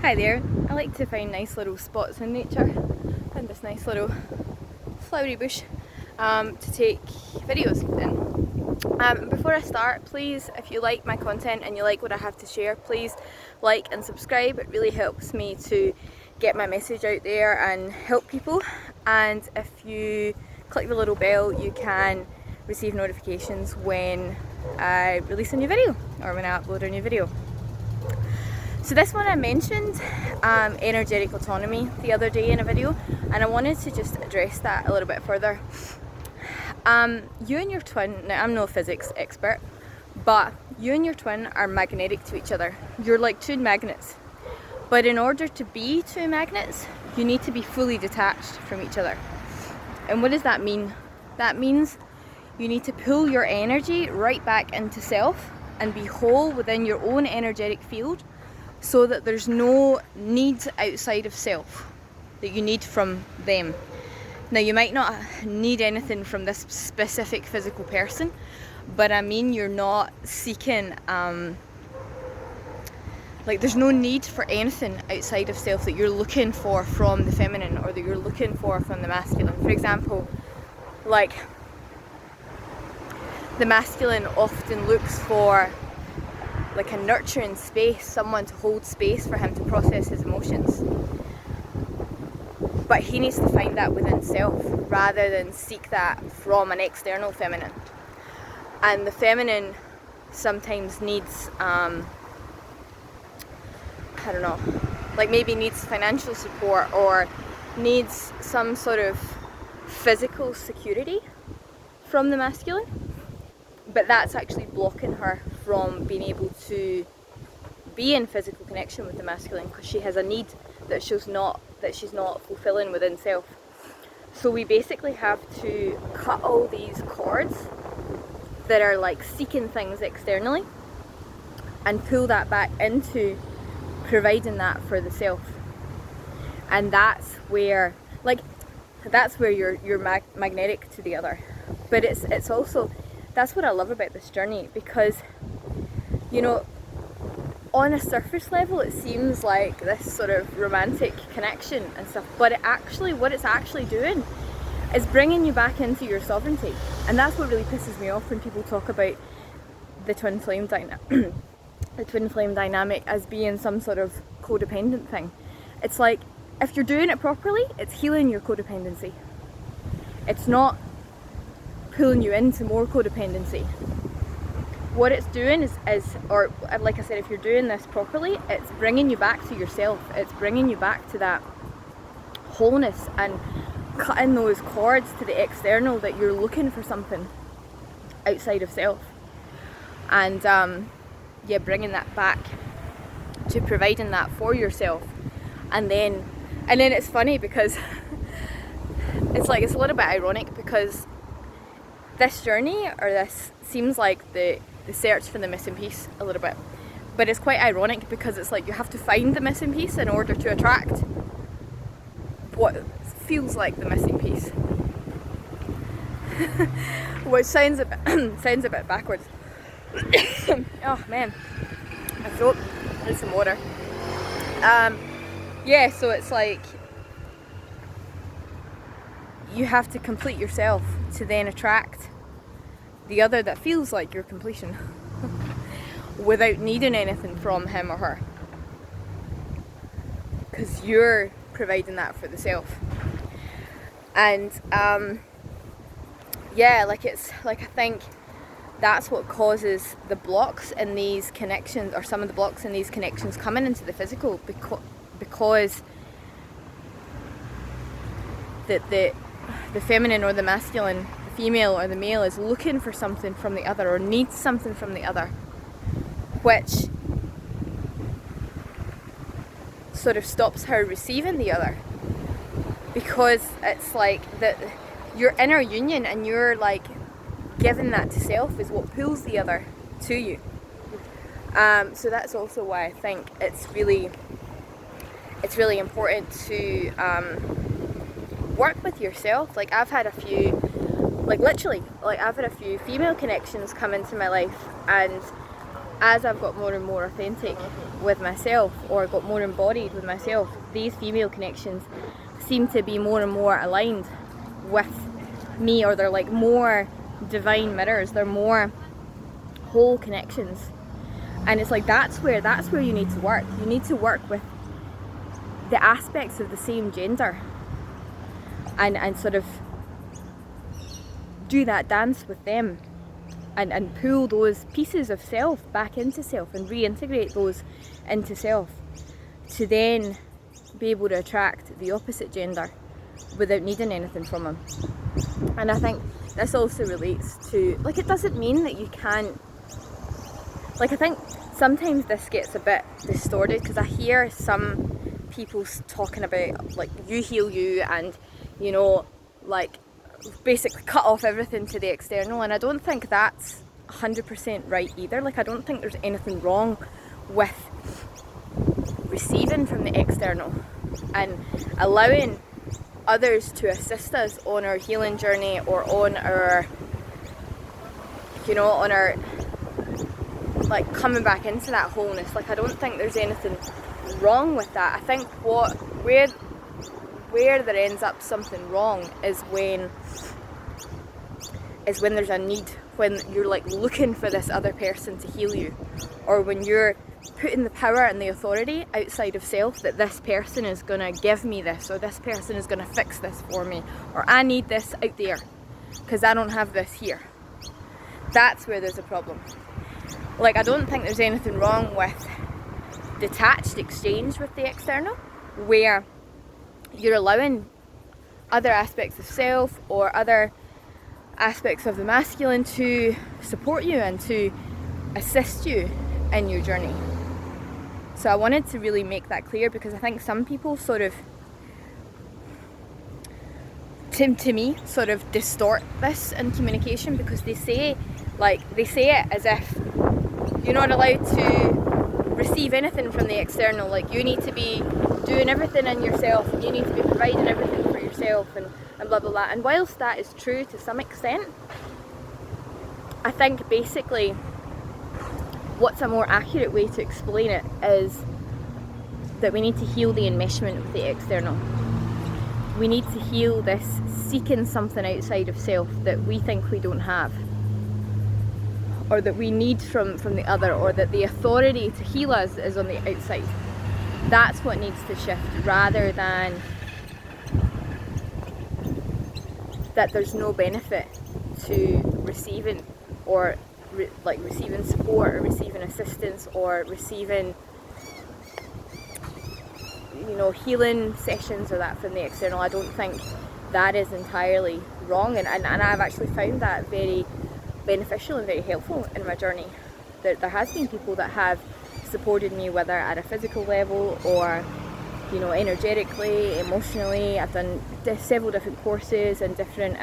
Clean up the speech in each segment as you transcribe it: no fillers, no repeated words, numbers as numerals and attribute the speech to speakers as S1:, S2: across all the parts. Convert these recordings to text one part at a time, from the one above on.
S1: Hi there. I like to find nice little spots in nature and this nice little flowery bush to take videos in. Before I start, please, if you like my content and you like what I have to share, please like and subscribe. It really helps me to get my message out there and help people. And if you click the little bell, you can receive notifications when I release a new video or when I upload a new video. So this one I mentioned energetic autonomy the other day in a video, and I wanted to just address that a little bit further. You and your twin, now I'm no physics expert, but you and your twin are magnetic to each other. You're like two magnets. But in order to be two magnets, you need to be fully detached from each other. And what does that mean? That means you need to pull your energy right back into self and be whole within your own energetic field, so that there's no need outside of self that you need from them. Now, you might not need anything from this specific physical person, but I mean, you're not seeking, there's no need for anything outside of self that you're looking for from the feminine or that you're looking for from the masculine. For example, like the masculine often looks for like a nurturing space, someone to hold space for him to process his emotions. But he needs to find that within self rather than seek that from an external feminine. And the feminine sometimes needs, maybe needs financial support or needs some sort of physical security from the masculine. But that's actually blocking her from being able to be in physical connection with the masculine, because she has a need that she's not fulfilling within self. So we basically have to cut all these cords that are like seeking things externally and pull that back into providing that for the self. And that's where you're magnetic to the other. But it's also, that's what I love about this journey, because, you know, on a surface level it seems like this sort of romantic connection and stuff, but what it's actually doing is bringing you back into your sovereignty. And that's what really pisses me off when people talk about the twin flame dynamic as being some sort of codependent thing. It's like, if you're doing it properly, it's healing your codependency. It's not pulling you into more codependency. What it's doing is, or like I said, if you're doing this properly, it's bringing you back to yourself. It's bringing you back to that wholeness and cutting those cords to the external that you're looking for something outside of self. And bringing that back to providing that for yourself. And then it's funny because it's a little bit ironic, because this journey, or this seems like the search for the missing piece a little bit, but it's quite ironic because it's like you have to find the missing piece in order to attract what feels like the missing piece. Which sounds a bit backwards. Oh man, my throat. I need some water. So it's like you have to complete yourself to then attract the other that feels like your completion without needing anything from him or her, because you're providing that for the self. And I think that's what causes the blocks in these connections, or some of the blocks in these connections coming into the physical, because the feminine or the masculine, the female or the male, is looking for something from the other or needs something from the other, which sort of stops her receiving the other, because it's like that your inner union and you're like giving that to self is what pulls the other to you. So that's also why I think it's really important to work with yourself. Like I've had a few female connections come into my life, and as I've got more and more authentic with myself, or got more embodied with myself, these female connections seem to be more and more aligned with me, or they're like more divine mirrors, they're more whole connections. And it's like that's where you need to work. You need to work with the aspects of the same gender and sort of do that dance with them and pull those pieces of self back into self and reintegrate those into self, to then be able to attract the opposite gender without needing anything from them. And I think this also relates to, like, it doesn't mean that you can't, like, I think sometimes this gets a bit distorted, because I hear some people talking about, like, you heal you, and, you know, like, basically cut off everything to the external, and I don't think that's 100% right either. Like, I don't think there's anything wrong with receiving from the external and allowing others to assist us on our healing journey, or on our, you know, on our, like, coming back into that wholeness. Like, I don't think there's anything wrong with that. I think where there ends up something wrong is when there's a need, when you're like looking for this other person to heal you, or when you're putting the power and the authority outside of self, that this person is going to give me this, or this person is going to fix this for me, or I need this out there because I don't have this here. That's where there's a problem. Like, I don't think there's anything wrong with detached exchange with the external, where you're allowing other aspects of self or other aspects of the masculine to support you and to assist you in your journey. So I wanted to really make that clear, because I think some people sort of, to me, sort of distort this in communication, because they say it as if you're not allowed to receive anything from the external. Like, you need to be doing everything in yourself, and you need to be providing everything for yourself, and blah blah blah. And whilst that is true to some extent, I think basically what's a more accurate way to explain it is that we need to heal the enmeshment with the external. We need to heal this seeking something outside of self that we think we don't have, or that we need from the other, or that the authority to heal us is on the outside. That's what needs to shift, rather than that there's no benefit to receiving, or receiving support, or receiving assistance, or receiving, you know, healing sessions or that from the external. I don't think that is entirely wrong, and I've actually found that very beneficial and very helpful in my journey. There has been people that have supported me, whether at a physical level or, you know, energetically, emotionally. I've done several different courses and different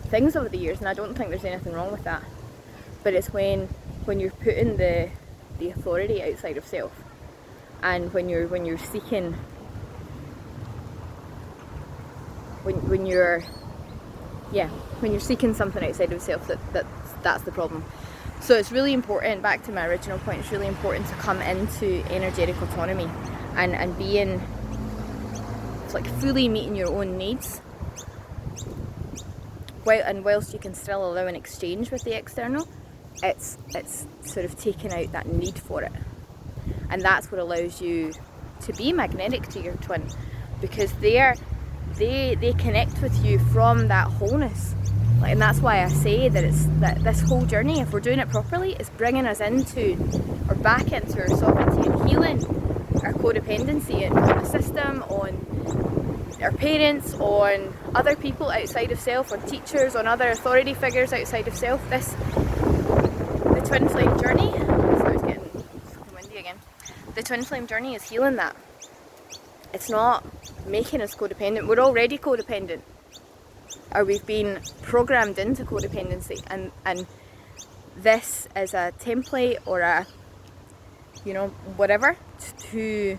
S1: things over the years, and I don't think there's anything wrong with that. But it's when you're putting the authority outside of self, and when you're seeking, when you're seeking something outside of self, that's the problem. So it's really important, back to my original point, it's really important to come into energetic autonomy and being, it's like fully meeting your own needs, whilst you can still allow an exchange with the external, it's sort of taking out that need for it. And that's what allows you to be magnetic to your twin, because they connect with you from that wholeness. Like, and that's why I say that this whole journey, if we're doing it properly, is bringing us into, or back into, our sovereignty and healing our codependency on the system, on our parents, on other people outside of self, on teachers, on other authority figures outside of self. The twin flame journey, so it's getting fucking windy again. The twin flame journey is healing that. It's not making us codependent. We're already codependent, or we've been programmed into codependency, and this is a template, or a, you know, whatever, to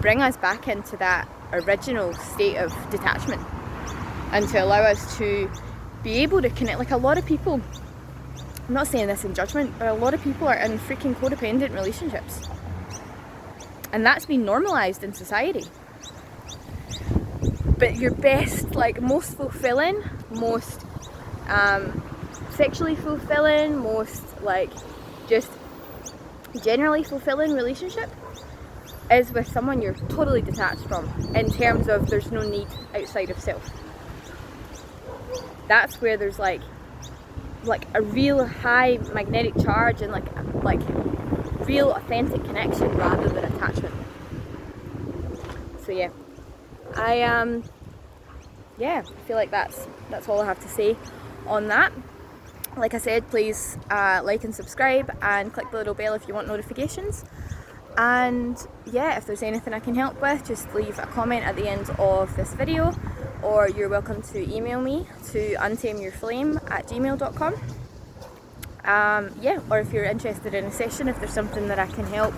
S1: bring us back into that original state of detachment, and to allow us to be able to connect. Like, a lot of people I'm not saying this in judgment, but a lot of people are in freaking codependent relationships. And that's been normalised in society. But your best, like most fulfilling, most sexually fulfilling, most like just generally fulfilling relationship is with someone you're totally detached from, in terms of there's no need outside of self. That's where there's like a real high magnetic charge and like real authentic connection rather than attachment. So yeah, I feel like that's all I have to say on that. Like I said, please like and subscribe and click the little bell if you want notifications. And yeah, if there's anything I can help with, just leave a comment at the end of this video, or you're welcome to email me to untameyourflame@gmail.com. Or if you're interested in a session, if there's something that I can help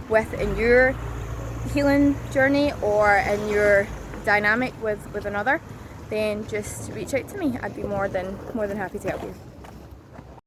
S1: with in your healing journey or in your dynamic with another, then just reach out to me. I'd be more than happy to help you.